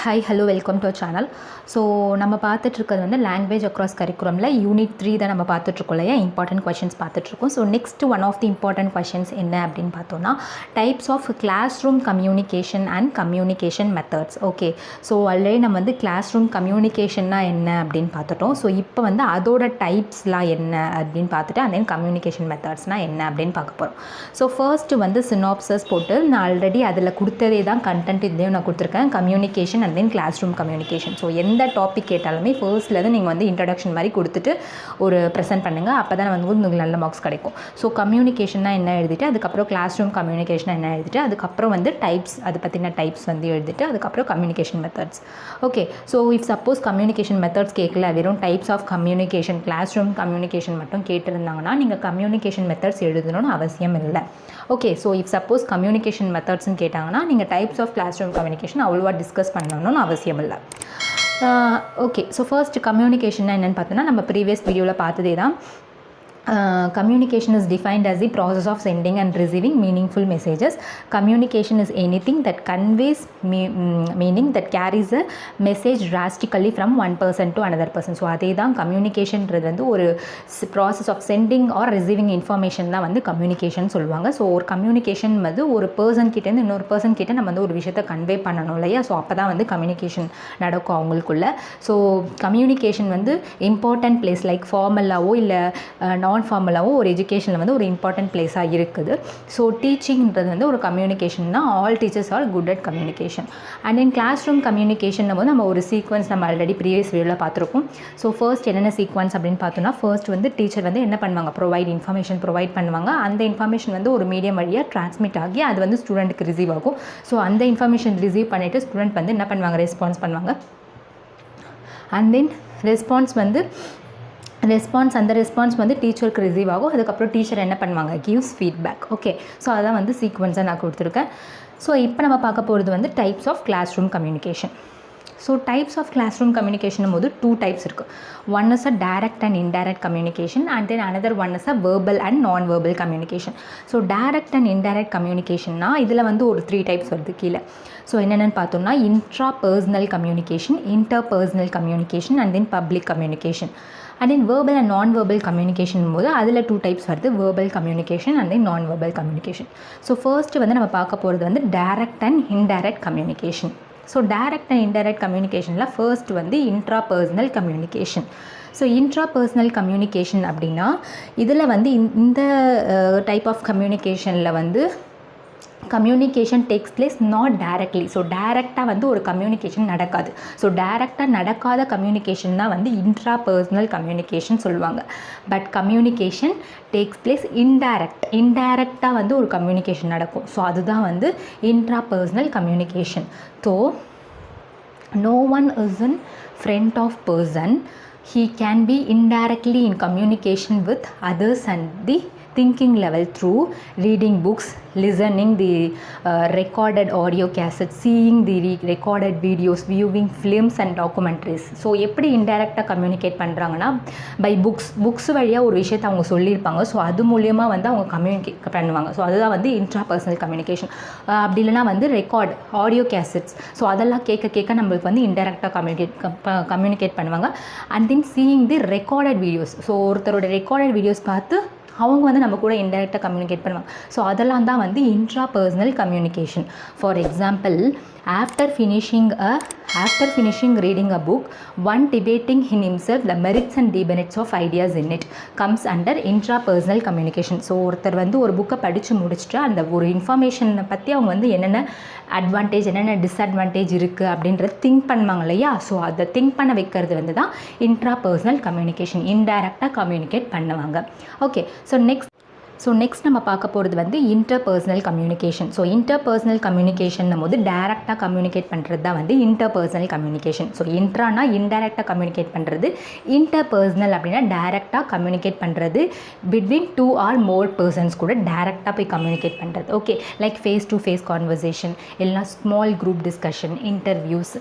Hi, hello, welcome to our channel. So, நம்ம பார்த்துட்டு இருக்கிறது வந்து language across curriculumல unit-3 தான் நம்ம பார்த்துட்டு இருக்கோம் இல்லையா, important questions பார்த்துட்டு இருக்கோம். So, next one of the important questions என்ன அப்படின்னு பார்த்தோம்னா types of classroom communication and communication methods. Okay, so already நம்ம வந்து classroom communicationனா என்ன அப்படின்னு பார்த்துட்டோம். ஸோ இப்போ வந்து அதோட டைப்ஸ்லாம் என்ன அப்படின்னு பார்த்துட்டு and then communication methodsனால் என்ன அப்படின்னு பார்க்க போகிறோம். ஸோ ஃபர்ஸ்ட்டு வந்து synopsis போட்டு நான் ஆல்ரெடி அதில் கொடுத்ததே தான் கண்டென்ட் இதையும் நான் கொடுத்துருக்கேன், communication and then classroom communication. So எந்த டாபிக் கேட்டாலுமே ஃபர்ஸ்ட்லேருந்து நீங்கள் வந்து இன்ட்ரடக்ஷன் மாதிரி கொடுத்துட்டு ஒரு ப்ரெசென்ட் பண்ணுங்கள், அப்போ தான் வந்து உங்களுக்கு நல்ல மார்க்ஸ் கிடைக்கும். ஸோ கம்யூனிகேஷன்னா என்ன எழுதிட்டு அதுக்கப்புறம் கிளாஸ் ரூம் கம்யூனிகேஷன் என்ன எழுதிட்டு அதுக்கப்புறம் வந்து டைப்ஸ், அது பற்றின டைப்ஸ் வந்து எழுதிட்டு அதுக்கப்புறம் communication methods. Okay, so if suppose communication methods கேட்கல, வெறும் types of communication classroom communication மட்டும் கேட்டிருந்தாங்கன்னா நீங்கள் கம்யூனிகேஷன் மெத்தட்ஸ் எழுதணும்னு அவசியம் இல்லை. ஓகே, ஸோ இஃப் சப்போஸ் கம்யூனிகேஷன் மெத்தட்ஸ்னு கேட்டாங்கன்னா நீங்கள் types of classroom communication அவ்வளோவா டிஸ்கஸ் பண்ணணும்னு அவசியம் இல்லை. ஓகே, ஸோ ஃபர்ஸ்ட் கம்யூனிகேஷன்னா என்னென்னு பார்த்தோன்னா நம்ம ப்ரீவியஸ் வீடியோவில் பார்த்ததே தான். Communication is defined as the process of sending and receiving meaningful messages. Communication is anything that conveys meaning, that carries a message drastically from one person to another person. So அதே தான் கம்யூனிகேஷன்றது வந்து ஒரு process of sending or receiving information தான் வந்து communication சொல்லுவாங்க. So ஒரு communication வந்து ஒரு பர்சன் கிட்டேருந்து இன்னொரு பர்சன் கிட்டே நம்ம வந்து ஒரு விஷயத்தை கன்வே பண்ணணும் இல்லையா, ஸோ அப்போ தான் வந்து கம்யூனிகேஷன் நடக்கும் அவங்களுக்குள்ள. ஸோ கம்யூனிகேஷன் வந்து இம்பார்ட்டன்ட் பிளேஸ் லைக் ஃபார்மலாவோ இல்லை நான் ஃபார்மலாகவும் ஒரு எஜுகேஷனில் வந்து ஒரு இம்பார்ட்டன்ட் பிளேஸாக இருக்குது. ஸோ டீச்சிங்கிறது வந்து ஒரு கம்யூனிகேஷன்னா all teachers are good at communication. And in classroom communication வந்து நம்ம ஒரு சீக்வன்ஸ் நம்ம ஆல்ரெடி ப்ரீவியஸ் வீடியோவில் பார்த்துருக்கோம். ஸோ ஃபர்ஸ்ட் என்னென்ன சீக்வன்ஸ் அப்படின்னு பார்த்தோன்னா ஃபர்ஸ்ட் வந்து டீச்சர் வந்து என்ன பண்ணுவாங்க, இன்ஃபர்மேஷன் ப்ரொவைட் பண்ணுவாங்க. அந்த இன்ஃபர்மேஷன் வந்து ஒரு மீடியம் வழியாக ட்ரான்ஸ்மிட் ஆகி அது வந்து ஸ்டூடெண்ட்டுக்கு ரிசீவ் ஆகும். ஸோ அந்த இன்ஃபர்மேஷன் ரிசீவ் பண்ணிவிட்டு ஸ்டூடெண்ட் வந்து என்ன பண்ணுவாங்க, ரெஸ்பான்ஸ் பண்ணுவாங்க. அண்ட் தென் அந்த ரெஸ்பான்ஸ் வந்து டீச்சருக்கு ரிசீவ் ஆகும். அதுக்கப்புறம் டீச்சர் என்ன பண்ணுவாங்க, கிவ்ஸ் ஃபீட்பேக். ஓகே, ஸோ அதான் வந்து சீக்வன்ஸாக நான் கொடுத்துருக்கேன். ஸோ இப்போ நம்ம பார்க்க போகிறது வந்து types of classroom communication. So types of classroom communication போது 2 டைப்ஸ் இருக்குது. One is a direct and indirect communication and then another one is a verbal and non verbal communication. So direct and indirect கம்யூனிகேஷன்னா இதில் வந்து ஒரு 3 types வருது கீழே. So என்னென்னு பார்த்தோம்னா intrapersonal communication, interpersonal communication and then public communication. And then verbal and non verbal communication போது அதில் 2 டைப்ஸ் வருது, வேர்பல் கம்யூனிகேஷன் அண்ட் தென் நான் வேர்பல் கம்யூனிகேஷன். ஸோ ஃபர்ஸ்ட்டு வந்து நம்ம பார்க்க போகிறது வந்து direct and indirect communication. So direct and indirect கம்யூனிகேஷனில் ஃபர்ஸ்ட் வந்து intrapersonal communication. So intrapersonal communication அப்படின்னா இதில் வந்து இந்த டைப் ஆஃப் கம்யூனிகேஷனில் வந்து communication takes place not directly. So டைரெக்டாக வந்து ஒரு கம்யூனிகேஷன் நடக்காது. ஸோ டைரெக்டாக நடக்காத கம்யூனிகேஷன் தான் வந்து இன்ட்ராபர்சனல் கம்யூனிகேஷன் சொல்லுவாங்க. பட் கம்யூனிகேஷன் டேக்ஸ் பிளேஸ் இன்டைரக்டாக வந்து ஒரு கம்யூனிகேஷன் நடக்கும். ஸோ அதுதான் வந்து intrapersonal communication. So no one is in front of person, he can be indirectly in communication with others and the thinking level through reading books, listening the recorded audio cassettes, seeing the recorded videos, viewing films and documentaries. So எப்படி இன்டைரக்டாக communicate பண்ணுறாங்கன்னா by books வழியாக ஒரு விஷயத்தை அவங்க சொல்லியிருப்பாங்க. So அது மூலியமாக வந்து அவங்க கம்யூனிகேட் பண்ணுவாங்க. ஸோ அதுதான் வந்து இன்ட்ராபர்சனல் கம்யூனிகேஷன். அப்படி இல்லைனா வந்து ஆடியோ கேசட்ஸ், ஸோ அதெல்லாம் கேட்க நம்மளுக்கு வந்து இன்டைரக்டாக கம்யூனிகேட் பண்ணுவாங்க. And then seeing the recorded videos, so ஒருத்தரோட ரெக்கார்டட் வீடியோஸ் பார்த்து அவங்க வந்து நம்ம கூட இன்டைரக்டாக கம்யூனிகேட் பண்ணுவாங்க. ஸோ அதெல்லாம் தான் வந்து intrapersonal communication. For example, after finishing reading a book, one debating in himself the merits and demerits of ideas in it comes under intrapersonal communication. So ஒருத்தர் வந்து ஒரு புக்கை படித்து முடிச்சுட்டு அந்த ஒரு இன்ஃபர்மேஷனை பற்றி அவங்க வந்து என்னென்ன அட்வான்டேஜ் என்னென்ன டிஸ்அட்வான்டேஜ் இருக்குது அப்படின்றத திங்க் பண்ணுவாங்க இல்லையா. ஸோ அதை திங்க் பண்ண வைக்கிறது வந்து தான் இன்ட்ராபர்சனல் கம்யூனிகேஷன், இன்டைரக்டாக கம்யூனிகேட் பண்ணுவாங்க. ஓகே, ஸோ நெக்ஸ்ட் நம்ம பார்க்க போகிறது வந்து interpersonal communication. So interpersonal communication போது டேரெக்டாக கம்யூனிகேட் பண்ணுறது தான் வந்து இன்டர்பர்சனல் கம்யூனிகேஷன். ஸோ இன்ட்ரானா இன்டைரக்டாக கம்யூனிகேட் பண்ணுறது, இன்டர்பர்சனல் அப்படின்னா டேரெக்டாக கம்யூனிகேட் பண்ணுறது பிட்வீன் 2 or more பர்சன்ஸ் கூட டேரெக்டாக போய் கம்யூனிகேட் பண்ணுறது. Okay, like face to face conversation, இல்லைனா small group discussion, interviews,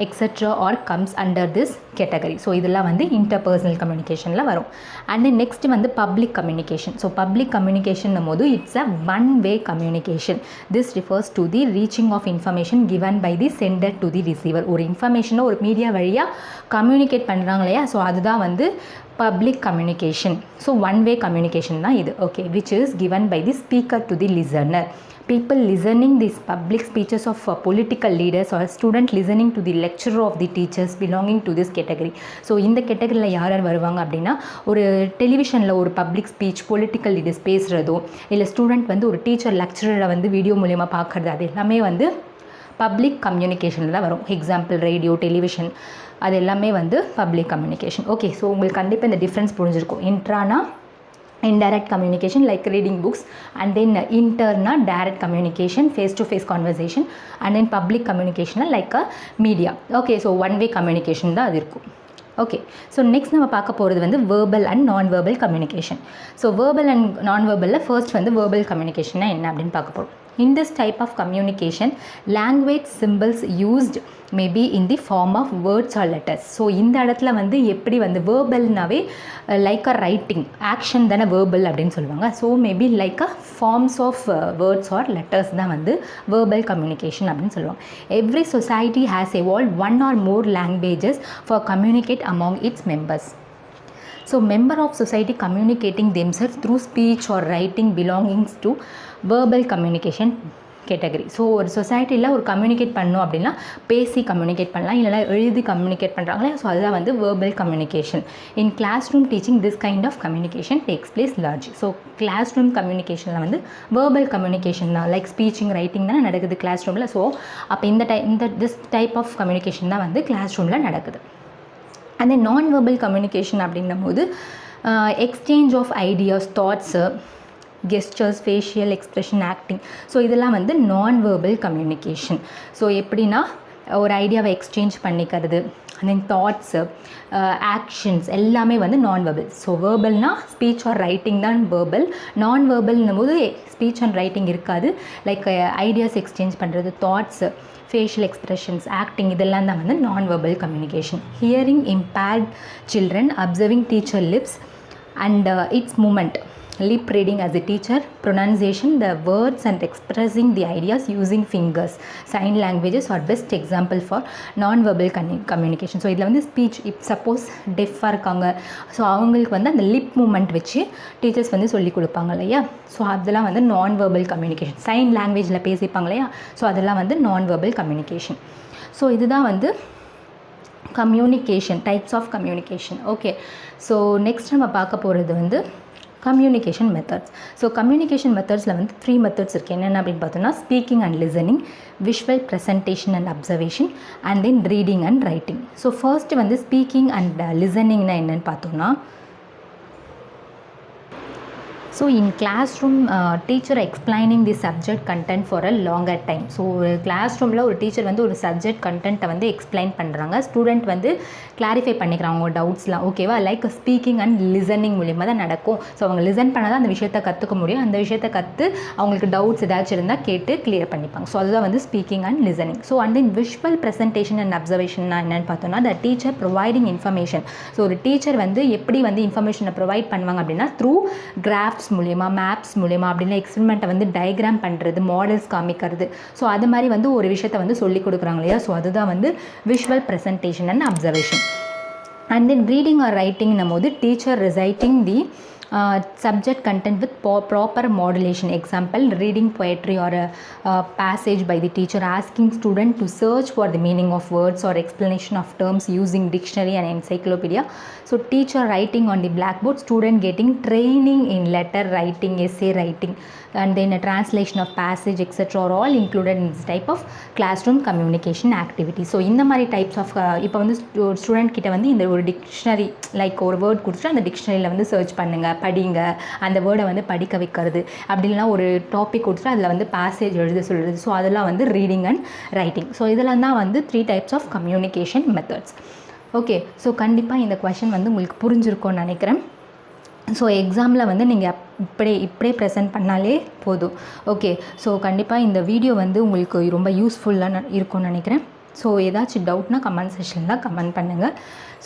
etc. or comes under this category. So இதெல்லாம் வந்து interpersonal communicationல வரும். And then next வந்து public communication. So public communication போது it's a one way communication. This refers to the reaching of information given by the sender to the receiver. ஒரு information ஒரு media வழியா communicate பண்றாங்க இல்லையா, so அதுதான் வந்து public communication. So one way communication தான் இது, okay, which is given by the speaker to the listener. People listening these public speeches of political leaders or student listening to the lecture of the teachers belonging to this category. So இந்த கேட்டகரியில் யார் யார் வருவாங்க அப்படின்னா, ஒரு டெலிவிஷனில் ஒரு public speech political leaders பேசுகிறதோ, இல்லை student வந்து ஒரு டீச்சர் லெக்சரரை வந்து வீடியோ மூலயமா பார்க்குறது, அது எல்லாமே வந்து பப்ளிக் கம்யூனிகேஷனில் தான் வரும். எக்ஸாம்பிள் ரேடியோ, டெலிவிஷன், அது எல்லாமே வந்து பப்ளிக் கம்யூனிகேஷன். ஓகே, ஸோ உங்களுக்கு கண்டிப்பாக இந்த டிஃப்ரென்ஸ் புரிஞ்சிருக்கும். இன்ட்ரானா indirect communication like reading books, and then interna direct communication, face to face conversation, and then public communication like a media. Okay, so one way communication தான் அது இருக்கும். Okay, so next நம்ம பார்க்க போகிறது வந்து verbal and non verbal communication. So verbal and நான் வேர்பலில் first வந்து verbal கம்யூனிகேஷன்னா என்ன அப்படின்னு பார்க்க போகிறோம். In this type of communication, language symbols used may be in the form of words or letters. So இந்த இடத்துல வந்து எப்படி வந்து வேர்பல்னாவே லைக் அ ரைட்டிங் ஆக்ஷன் தானே வேர்பல் அப்படின்னு சொல்லுவாங்க. So maybe like a forms of words or letters தான் வந்து வேர்பல் கம்யூனிகேஷன் அப்படின்னு சொல்லுவாங்க. Every society has evolved one or more languages for communicate among its members. So member of society communicating themselves through speech or writing belongings to verbal communication category. So ஒரு சொசைட்டியில் ஒரு communicate பண்ணணும் அப்படின்னா பேசி communicate பண்ணலாம், இல்லைனா எழுதி communicate பண்ணுறாங்களே, ஸோ அதுதான் வந்து verbal communication. In classroom teaching this kind of communication takes place large. So classroom கம்யூனிகேஷனில் வந்து வேர்பல் கம்யூனிகேஷன் தான், லைக் ஸ்பீச்சிங் ரைட்டிங் தான் நடக்குது கிளாஸ் ரூமில். ஸோ அப்போ திஸ் டைப் ஆஃப் கம்யூனிகேஷன் தான் வந்து கிளாஸ் ரூமில் நடக்குது. And then non-verbal communication அப்படின்னும் போது exchange of ideas, thoughts, gestures, facial expression, acting, so இதெல்லாம் வந்து நான் வேர்பல் கம்யூனிகேஷன். ஸோ எப்படின்னா ஒரு ஐடியாவை எக்ஸ்சேஞ்ச் பண்ணிக்கிறது, அண்ட் தென் தாட்ஸு, ஆக்ஷன்ஸ் எல்லாமே வந்து நான் வேர்பல். ஸோ வேர்பல்னால் ஸ்பீச் ஆர் ரைட்டிங் தான் வேர்பல். நான் வேர்பல்னும் போது ஸ்பீச் அண்ட் ரைட்டிங் இருக்காது, லைக் ஐடியாஸ் எக்ஸ்சேஞ்ச் பண்ணுறது, தாட்ஸு, ஃபேஷியல் எக்ஸ்ப்ரெஷன்ஸ், ஆக்டிங், இதெல்லாம் தான் வந்து non verbal communication. Hearing impaired children observing teacher lips and its moment, lip reading as a teacher, pronunciation, the words and expressing the ideas using fingers. Sign languages are best example for non-verbal communication. So இதில் வந்து speech, இப் suppose டெஃபாக இருக்காங்க, so அவங்களுக்கு வந்து அந்த lip movement வச்சு teachers வந்து சொல்லிக் கொடுப்பாங்க இல்லையா, ஸோ அதெல்லாம் வந்து நான் வெர்பல் கம்யூனிகேஷன். சைன் லாங்குவேஜில் பேசிப்பாங்க இல்லையா, ஸோ அதெல்லாம் வந்து நான் வெர்பல் கம்யூனிகேஷன். ஸோ இதுதான் வந்து communication, types of communication. Okay, so next நம்ம பார்க்க போகிறது வந்து கம்யூனிகேஷன் மெத்தட்ஸ். ஸோ கம்யூனிகேஷன் மெத்தட்ஸில் வந்து 3 மெத்தட்ஸ் இருக்குது. என்னென்ன அப்படின்னு பார்த்தோம்னா speaking and listening, visual presentation and observation, and then reading and writing. So first வந்து ஸ்பீக்கிங் அண்ட் லிசனிங்னா என்னென்னு பார்த்தோம்னா, so in classroom teacher explaining the subject content for a longer time. So ஒரு class ரூமில் ஒரு teacher வந்து ஒரு subject கண்டென்ட்டை வந்து எக்ஸ்பிளைன் பண்ணுறாங்க, ஸ்டூடெண்ட் வந்து கிளாரிஃபை பண்ணிக்கிறாங்க அவங்க டவுட்ஸ்லாம், ஓகேவா. லைக் ஸ்பீக்கிங் அண்ட் லிசனிங் மூலியமாக தான் நடக்கும். ஸோ அவங்க லிசன் பண்ணால் தான் அந்த விஷயத்தை கற்றுக்க முடியும், அந்த விஷயத்தை அவங்களுக்கு டவுட்ஸ் ஏதாச்சும் இருந்தால் கேட்டு கிளியர் பண்ணிப்பாங்க. ஸோ அதுதான் வந்து speaking and listening. So and then visual presentation and அப்சர்வேஷன்னா என்னென்னு பார்த்தோம்னா, the teacher providing information. So ஒரு டீச்சர் வந்து எப்படி வந்து இன்ஃபர்மேஷனை ப்ரொவைட் பண்ணுவாங்க அப்படின்னா, த்ரூ கிராஃப்ஸ் மூலமா, மேப்ஸ் மூலமா, அப்படின்னா எக்ஸ்பெரிமெண்ட்டை வந்து டயக்ராம் பண்ணுறது, மாடல்ஸ் காமிக்கிறது, ஸோ அது மாதிரி வந்து ஒரு விஷயத்தை வந்து சொல்லிக் கொடுக்குறாங்க இல்லையா, ஸோ அதுதான் வந்து visual presentation and observation. And then reading or ரைட்டிங்னும் போது teacher reciting the subject content with proper modulation. Example, reading poetry or a passage by the teacher, asking student to search for the meaning of words or explanation of terms using dictionary and encyclopedia. So teacher writing on the blackboard, student getting training in letter writing, essay writing, and then a translation of passage, etc. are all included in this type of classroom communication activity. So இந்த மாதிரி types of இப்போ வந்து student கிட்ட வந்து இந்த ஒரு dictionary, like ஒரு word கொடுத்துட்டு அந்த டிக்ஷனரியில் வந்து சர்ச் பண்ணுங்கள், படிங்க, அந்த வேர்டை வந்து படிக்க வைக்கிறது, அப்படி இல்லைனா ஒரு டாபிக் கொடுத்துட்டு அதில் வந்து பேசேஜ் எழுத சொல்கிறது, ஸோ அதெல்லாம் வந்து ரீடிங் அண்ட் ரைட்டிங். ஸோ இதெல்லாம் தான் வந்து 3 types of communication methods. Okay, so கண்டிப்பாக இந்த கொஷின் வந்து உங்களுக்கு புரிஞ்சிருக்கும்னு நினைக்கிறேன். ஸோ எக்ஸாமில் வந்து நீங்கள் இப்படியே ப்ரெசென்ட் பண்ணாலே போதும். ஓகே, ஸோ கண்டிப்பாக இந்த வீடியோ வந்து உங்களுக்கு ரொம்ப யூஸ்ஃபுல்லாக இருக்கும்னு நினைக்கிறேன். ஸோ ஏதாச்சும் டவுட்னா கமெண்ட் செக்ஷனில் கமெண்ட் பண்ணுங்கள்.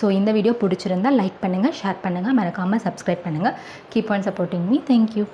ஸோ இந்த வீடியோ பிடிச்சிருந்தால் லைக் பண்ணுங்கள், ஷேர் பண்ணுங்கள், மறக்காமல் சப்ஸ்கிரைப் பண்ணுங்கள். Keep on supporting me. Thank you.